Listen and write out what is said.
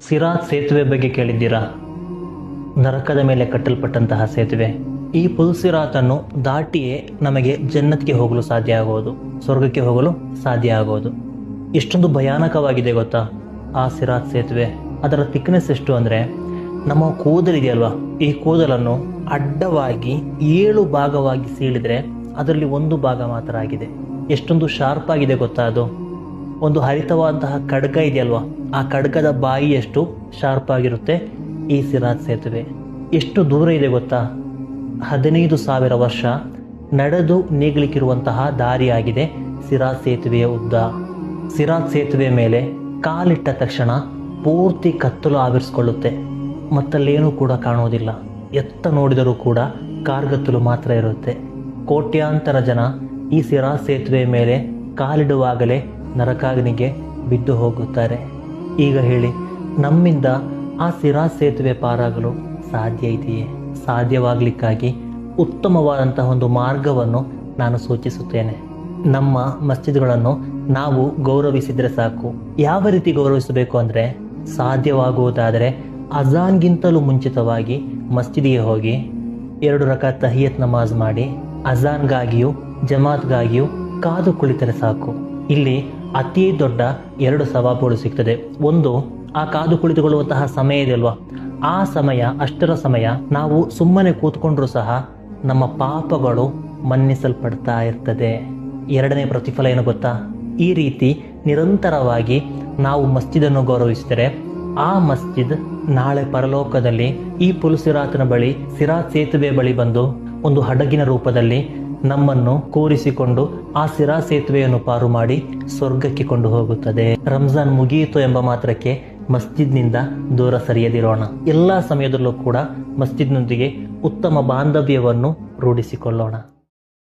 ಸಿರಾತ್ ಸೇತುವೆ ಬಗ್ಗೆ ಕೇಳಿದ್ದೀರಾ? ನರಕದ ಮೇಲೆ ಕಟ್ಟಲ್ಪಟ್ಟಂತಹ ಸೇತುವೆ. ಈ ಪುಲ್ಸಿರಾತನ್ನು ದಾಟಿಯೇ ನಮಗೆ ಜನ್ನತ್ಗೆ ಹೋಗಲು ಸಾಧ್ಯ ಆಗೋದು, ಸ್ವರ್ಗಕ್ಕೆ ಹೋಗಲು ಸಾಧ್ಯ ಆಗೋದು. ಎಷ್ಟೊಂದು ಭಯಾನಕವಾಗಿದೆ ಗೊತ್ತಾ ಆ ಸಿರಾತ್ ಸೇತುವೆ. ಅದರ ಥಿಕ್ನೆಸ್ ಎಷ್ಟು ಅಂದರೆ, ನಮ್ಮ ಕೂದಲಿದೆಯಲ್ವಾ, ಈ ಕೂದಲನ್ನು ಅಡ್ಡವಾಗಿ 7 ಭಾಗವಾಗಿ ಸೀಳಿದರೆ ಅದರಲ್ಲಿ 1 ಭಾಗ ಮಾತ್ರ ಆಗಿದೆ. ಎಷ್ಟೊಂದು ಶಾರ್ಪ್ ಆಗಿದೆ ಗೊತ್ತಾ ಅದು. ಒಂದು ಹರಿತವಾದಂತಹ ಖಡ್ಗ ಇದೆಯಲ್ವಾ, ಆ ಖಡ್ಗದ ಬಾಯಿಯಷ್ಟು ಶಾರ್ಪ್ ಆಗಿರುತ್ತೆ ಈ ಸಿರಾತ್ ಸೇತುವೆ. ಎಷ್ಟು ದೂರ ಇದೆ ಗೊತ್ತಾ? 15,000 ವರ್ಷ ನಡೆದು ನೀಗಲಿಕ್ಕಿರುವಂತಹ ದಾರಿಯಾಗಿದೆ ಸಿರಾತ್ ಸೇತುವೆಯ ಉದ್ದ. ಸಿರಾತ್ ಸೇತುವೆ ಮೇಲೆ ಕಾಲಿಟ್ಟ ತಕ್ಷಣ ಪೂರ್ತಿ ಕತ್ತಲು ಆವರಿಸಿಕೊಳ್ಳುತ್ತೆ. ಮತ್ತಲ್ಲೇನೂ ಕೂಡ ಕಾಣುವುದಿಲ್ಲ. ಎತ್ತ ನೋಡಿದರೂ ಕೂಡ ಕಾರ್ಗತ್ತಲು ಮಾತ್ರ ಇರುತ್ತೆ. ಕೋಟ್ಯಾಂತರ ಜನ ಈ ಸಿರಾತ್ ಸೇತುವೆ ಮೇಲೆ ಕಾಲಿಡುವಾಗಲೇ ನರಕಾಗ್ನಿಗೆ ಬಿದ್ದು ಹೋಗುತ್ತಾರೆ. ಈಗ ಹೇಳಿ, ನಮ್ಮಿಂದ ಆ ಸಿರಾತ್ ಸೇತುವೆ ಪಾರಾಗಲು ಸಾಧ್ಯ ಇದೆಯೇ? ಸಾಧ್ಯವಾಗಲಿಕ್ಕಾಗಿ ಉತ್ತಮವಾದಂತಹ ಒಂದು ಮಾರ್ಗವನ್ನು ನಾನು ಸೂಚಿಸುತ್ತೇನೆ. ನಮ್ಮ ಮಸ್ಜಿದ್ಗಳನ್ನು ನಾವು ಗೌರವಿಸಿದರೆ ಸಾಕು. ಯಾವ ರೀತಿ ಗೌರವಿಸಬೇಕು ಅಂದರೆ, ಸಾಧ್ಯವಾಗುವುದಾದರೆ ಅಜಾನ್ಗಿಂತಲೂ ಮುಂಚಿತವಾಗಿ ಮಸ್ಜಿದಿಗೆ ಹೋಗಿ 2 ರಕಾತ್ ತಹಿಯತ್ ನಮಾಜ್ ಮಾಡಿ ಅಜಾನ್ಗಾಗಿಯೂ ಜಮಾತ್ಗಾಗಿಯೂ ಕಾದು ಕುಳಿತರೆ ಸಾಕು. ಇಲ್ಲಿ ಅತಿ ದೊಡ್ಡ 2 ಸವಾಬುಗಳು ಸಿಗ್ತದೆ. ಒಂದು, ಆ ಕಾದು ಕುಳಿತುಕೊಳ್ಳುವಂತಹ ಸಮಯ ಇದೆಯಲ್ವಾ, ಆ ಸಮಯ, ಅಷ್ಟರ ಸಮಯ ನಾವು ಸುಮ್ಮನೆ ಕೂತ್ಕೊಂಡ್ರೂ ಸಹ ನಮ್ಮ ಪಾಪಗಳು ಮನ್ನಿಸಲ್ಪಡ್ತಾ ಇರ್ತದೆ. 2ನೇ ಪ್ರತಿಫಲ ಏನು ಗೊತ್ತಾ? ಈ ರೀತಿ ನಿರಂತರವಾಗಿ ನಾವು ಮಸ್ಜಿದನ್ನು ಗೌರವಿಸಿದರೆ ಆ ಮಸ್ಜಿದ್ ನಾಳೆ ಪರಲೋಕದಲ್ಲಿ ಈ ಪುಲ್ಸಿರಾತ್ನ ಬಳಿ, ಸಿರಾತ್ ಸೇತುವೆ ಬಳಿ ಬಂದು ಒಂದು ಹಡಗಿನ ರೂಪದಲ್ಲಿ ನಮ್ಮನ್ನು ಕೂರಿಸಿಕೊಂಡು ಆ ಸಿರಾತ್ ಸೇತುವೆಯನ್ನು ಪಾರು ಮಾಡಿ ಸ್ವರ್ಗಕ್ಕೆ ಕೊಂಡು ಹೋಗುತ್ತದೆ. ರಂಜಾನ್ ಮುಗಿಯಿತು ಎಂಬ ಮಾತ್ರಕ್ಕೆ ಮಸ್ಜಿದ್ನಿಂದ ದೂರ ಸರಿಯದಿರೋಣ. ಎಲ್ಲ ಸಮಯದಲ್ಲೂ ಕೂಡ ಮಸ್ಜಿದ್ನೊಂದಿಗೆ ಉತ್ತಮ ಬಾಂಧವ್ಯವನ್ನು ರೂಢಿಸಿಕೊಳ್ಳೋಣ.